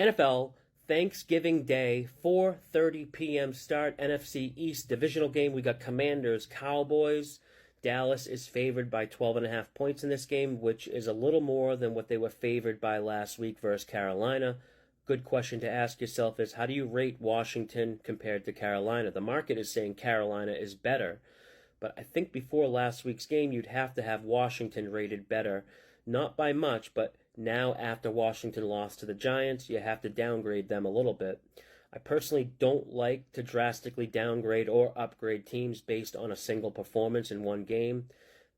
NFL Thanksgiving Day, 4:30 p.m. start, NFC East divisional game. We got Commanders, Cowboys. Dallas is favored by 12.5 points in this game, which is a little more than what they were favored by last week versus Carolina. Good question to ask yourself is, how do you rate Washington compared to Carolina? The market is saying Carolina is better, but I think before last week's game, you'd have to have Washington rated better. Not by much, but now after Washington lost to the Giants, you have to downgrade them a little bit. I personally don't like to drastically downgrade or upgrade teams based on a single performance in one game,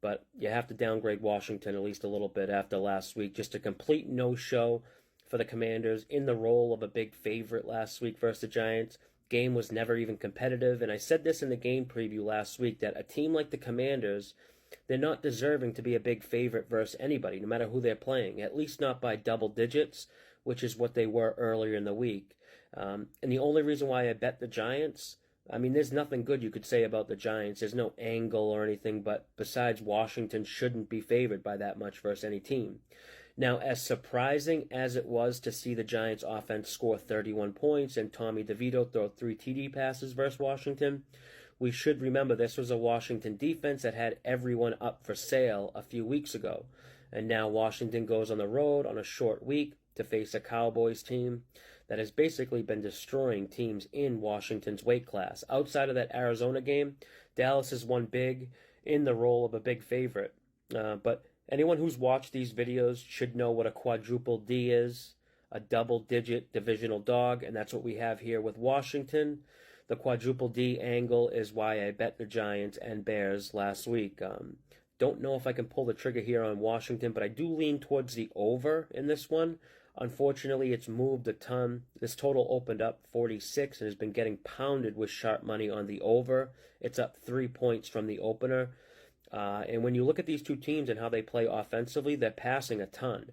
but you have to downgrade Washington at least a little bit after last week. Just a complete no-show for the Commanders in the role of a big favorite last week versus the Giants. Game was never even competitive, and I said this in the game preview last week that a team like the Commanders, they're not deserving to be a big favorite versus anybody, no matter who they're playing, at least not by double digits, which is what they were earlier in the week. And the only reason why I bet the Giants, I mean, there's nothing good you could say about the Giants. There's no angle or anything, but besides Washington shouldn't be favored by that much versus any team. Now, as surprising as it was to see the Giants offense score 31 points and Tommy DeVito throw 3 TD passes versus Washington, we should remember this was a Washington defense that had everyone up for sale a few weeks ago. And now Washington goes on the road on a short week to face a Cowboys team that has basically been destroying teams in Washington's weight class. Outside of that Arizona game, Dallas has won big in the role of a big favorite. But anyone who's watched these videos should know what a quadruple D is, a double-digit divisional dog, and that's what we have here with Washington. The quadruple D angle is why I bet the Giants and Bears last week. Don't know if I can pull the trigger here on Washington, but I do lean towards the over in this one. Unfortunately, it's moved a ton. This total opened up 46 and has been getting pounded with sharp money on the over. It's up 3 points from the opener. And when you look at these two teams and how they play offensively, they're passing a ton.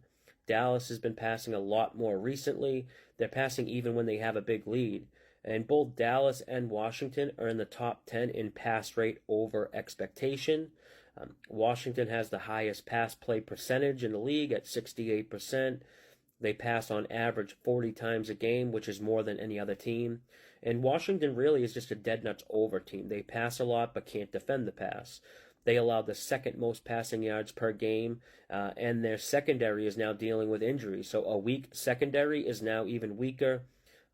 Dallas has been passing a lot more recently. They're passing even when they have a big lead. And both Dallas and Washington are in the top 10 in pass rate over expectation. Washington has the highest pass play percentage in the league at 68%. They pass on average 40 times a game, which is more than any other team. And Washington really is just a dead nuts over team. They pass a lot but can't defend the pass. They allow the second most passing yards per game, and their secondary is now dealing with injuries. So a weak secondary is now even weaker.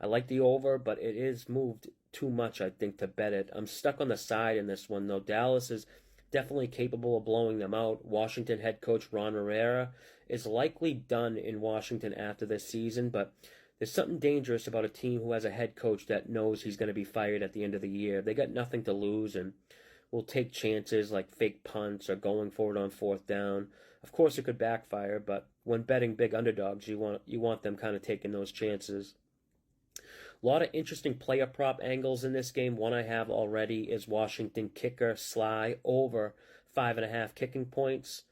I like the over, but it is moved too much, I think, to bet it. I'm stuck on the side in this one, though. Dallas is definitely capable of blowing them out. Washington head coach Ron Rivera is likely done in Washington after this season, but there's something dangerous about a team who has a head coach that knows he's going to be fired at the end of the year. They got nothing to lose and will take chances like fake punts or going for it on 4th down. Of course, it could backfire, but when betting big underdogs, you want them kind of taking those chances. A lot of interesting player prop angles in this game. One I have already is Washington kicker Sly over 5.5 kicking points.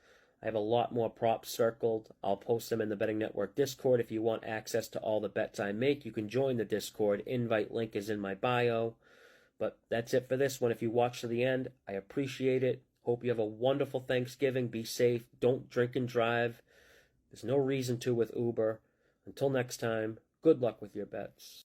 I have a lot more props circled. I'll post them in the Betting Network Discord. If you want access to all the bets I make, you can join the Discord. Invite link is in my bio. But that's it for this one. If you watch to the end, I appreciate it. Hope you have a wonderful Thanksgiving. Be safe. Don't drink and drive. There's no reason to with Uber. Until next time, good luck with your bets.